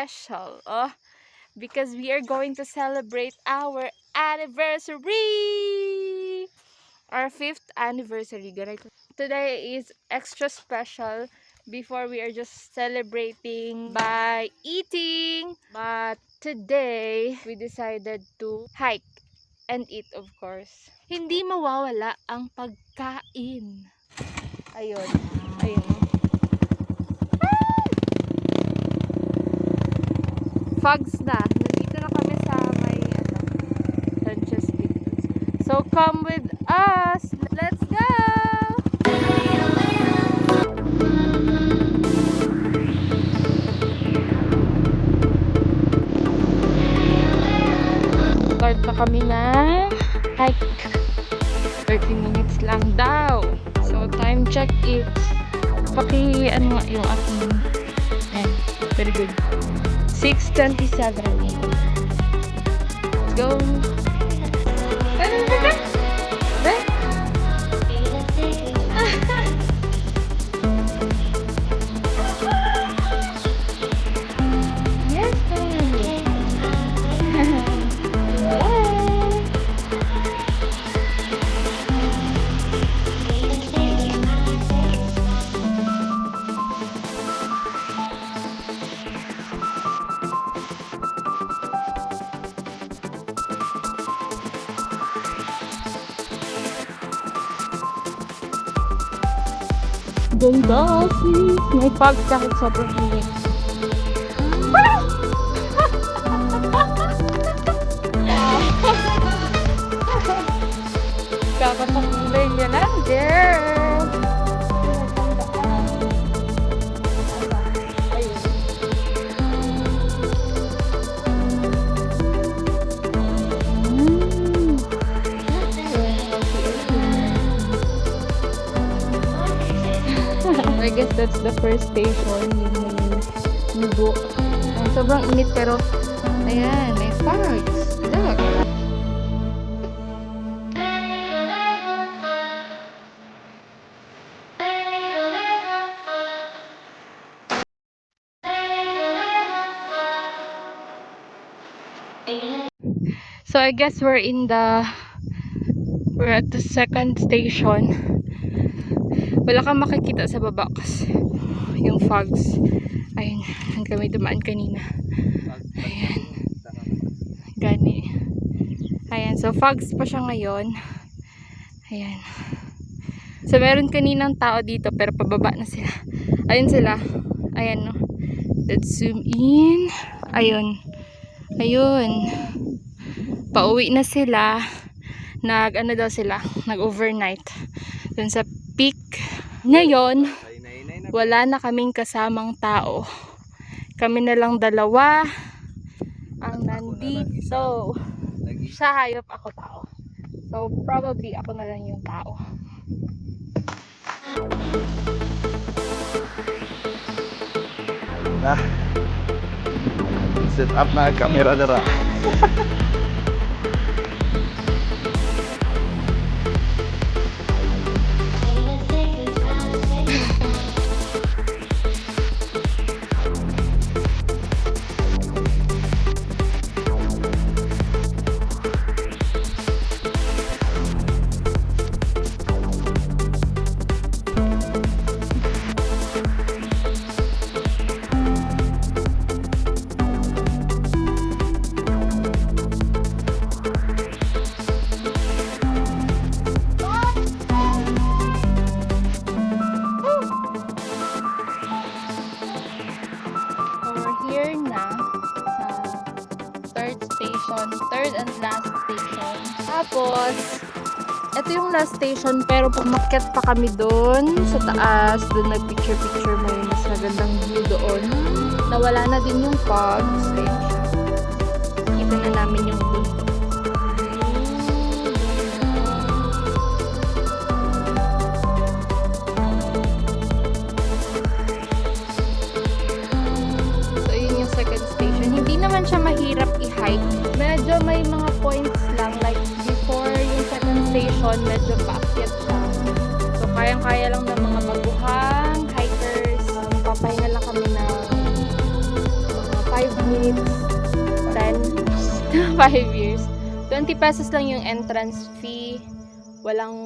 special. Because we are going to celebrate our anniversary! Our 5th anniversary. Today is extra special. Before, we are just celebrating by eating. But today, we decided to hike and eat, of course. Hindi mawawala ang pagkain. Ayun. Ayun. Fogs na. Nandito na kami sa may Sanchez Beach. So come with us. Let's go! Start na kami na hike. 30 minutes lang daw. So time check is ano yung aking very good. 6:27. Let's go. Ganda, sis. May fog kahit sobrang init. Kakapakulay niya lang, girl. I guess that's the first station, yung Nubo. Sobrang init pero ayan, may fogs. Look. So I guess we're at the second station. Wala kang makikita sa baba kasi yung fogs. Ayun, hanggang may dumaan kanina. Ayan. Gani. Ayan, so fogs pa siya ngayon. Ayan. So meron kaninang tao dito pero pababa na sila. Ayun sila. Ayan, no. Let's zoom in. Ayun. Ayun. Pauwi na sila. Nag-overnight. Dun sa peak. Ngayon, wala na kaming kasamang tao. Kami na lang dalawa ang nandito. Siya hayop, ako tao. So, probably ako na lang yung tao. Nah, set up na kamera dara. Third and last station. Tapos, ito yung last station pero pumakyat pa kami doon sa taas. Doon nag-picture-picture, may mas magandang view doon. Nawala na din yung fogs. Ayun siya. Kita na namin yung bundok. So, yun yung second station. Hindi naman siya mahirap i-hike. Medyo may mga points lang, like before yung second station, medyo paakyat siya. So, kayang-kaya lang ng mga baguhang hikers. Papahinga lang kami ng mga 5 minutes? 10? 5 years. 20 pesos lang yung entrance fee. Walang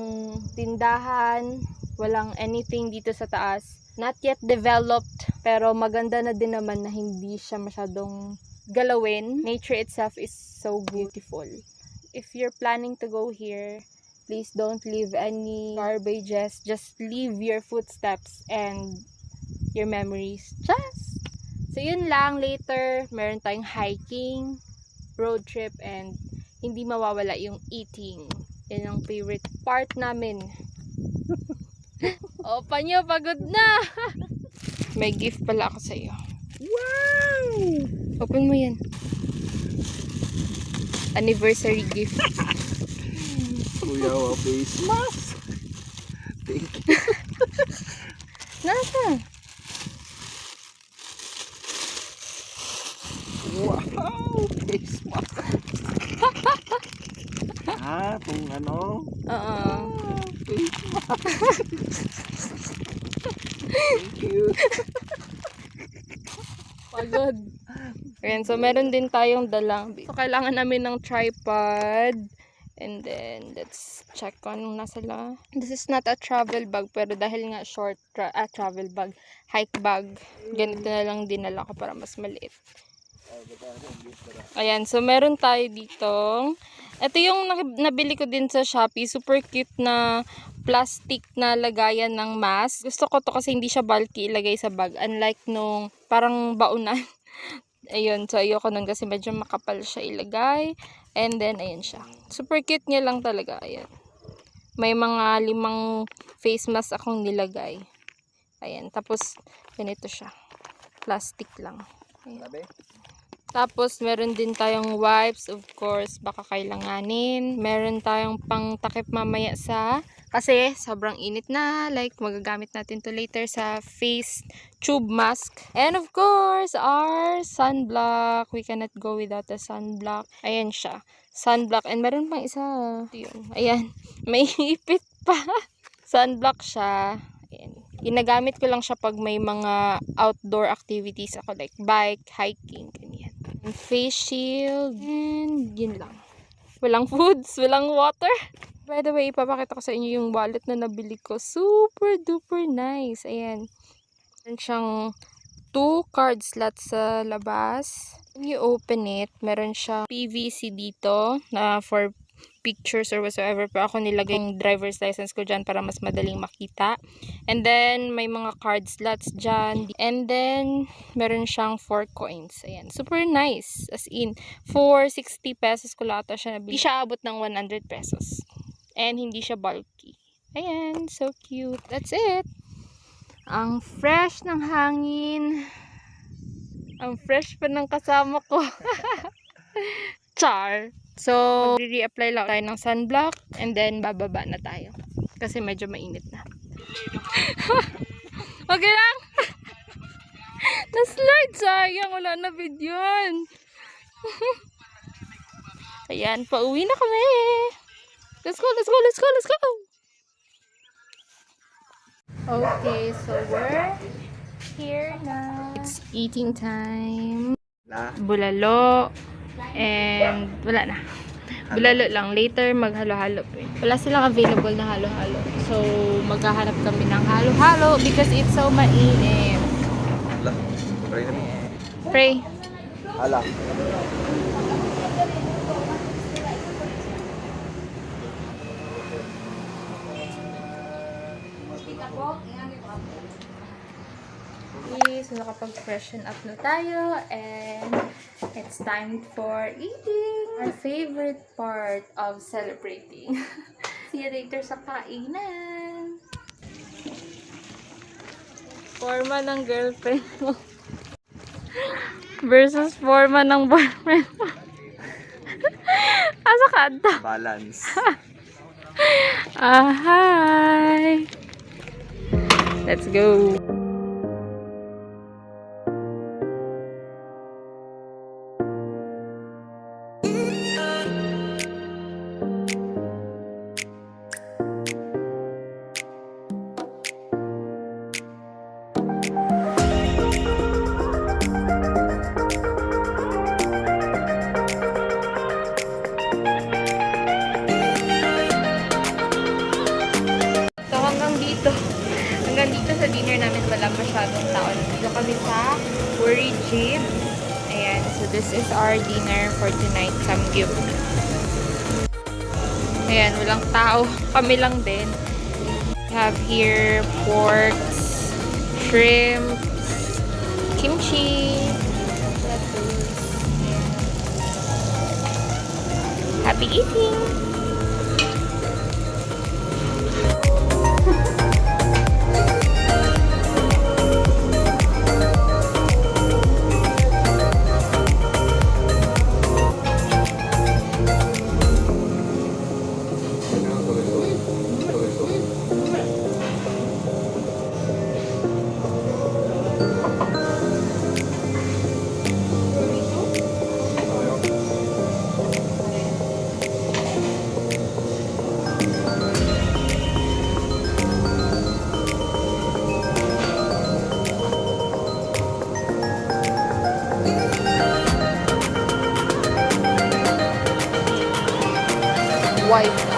tindahan, walang anything dito sa taas. Not yet developed, pero maganda na din naman na hindi siya masyadong galawin. Nature itself is so beautiful. If you're planning to go here, please don't leave any garbages. Just leave your footsteps and your memories. Just! So yun lang. Later, meron tayong hiking, road trip, and hindi mawawala yung eating. Yan ang favorite part namin. O, panyo, pagod na! May gift pala ako sa iyo. Wow! Open mo yan. Anniversary gift. Kuya, face mask. Thank you. Nasa? Wow! Face mask. Kung ano? Oo. Face mask. Thank you. Pagod. Ayan, so meron din tayong dalang. So, kailangan namin ng tripod. And then, let's check kung anong nasa la. This is not a travel bag, pero dahil nga short travel bag, hike bag, ganito na lang dinala ko para mas maliit. Ayan, so meron tayo dito. Ito yung nabili ko din sa Shopee. Super cute na plastic na lagayan ng mask. Gusto ko to kasi hindi siya bulky ilagay sa bag. Unlike nung parang baunan. Ayun, so ayoko nun kasi medyo makapal siya ilagay. And then, ayun siya. Super cute niya lang talaga. Ayan. May mga 5 face mask akong nilagay. Ayan, tapos ganito siya. Plastic lang. Ayan. Tapos, meron din tayong wipes, of course, baka kailanganin. Meron tayong pang takip mamaya kasi sobrang init na. Like, magagamit natin to later sa face tube mask. And of course, our sunblock. We cannot go without a sunblock. Ayan siya. Sunblock. And meron pang isa. Ito yun. Ayan. May ipit pa. Sunblock siya. Ayan. Ginagamit ko lang siya pag may mga outdoor activities ako. Like, bike, hiking, ganyan. Face shield, and yun lang. Walang foods, walang water. By the way, ipapakita ko sa inyo yung wallet na nabili ko. Super duper nice. Ayan. Meron siyang 2 card slots sa labas. When you open it, meron siyang PVC dito na for pictures or whatsoever. Pero ako nilagay yung driver's license ko dyan para mas madaling makita. And then, may mga card slots dyan. And then, meron siyang 4 coins. Ayan. Super nice. As in, for 60 pesos ko lata siya nabili. Hindi siya abot ng 100 pesos. And hindi siya bulky. Ayan. So cute. That's it. Ang fresh ng hangin. Ang fresh pa ng kasama ko. Char. So, re-apply lang tayo ng sunblock and then bababa na tayo. Kasi medyo mainit na. Okay lang? Na-slide, sayang. Wala na video yan. Ayan, pauwi na kami. Let's go, let's go, let's go, let's go. Okay, so we're here now. It's eating time. Bulalo. And wala na. Bulalo lang. Later maghalo-halo po. Wala silang available na halo-halo. So maghahanap kami ng halo-halo because it's so mainit. Pray na. Pray. Hala. Okay, so nakapag-freshen up na tayo and it's time for eating. Our favorite part of celebrating. See you later sa kainan. Forma ng girlfriend mo versus forma ng boyfriend mo. Asa ka ata? Balance. Hi! Let's go! This is our dinner for tonight, samgyup. Ayan, walang tao. Kami lang din. We have here pork, shrimp, kimchi, lettuce. Happy eating! White.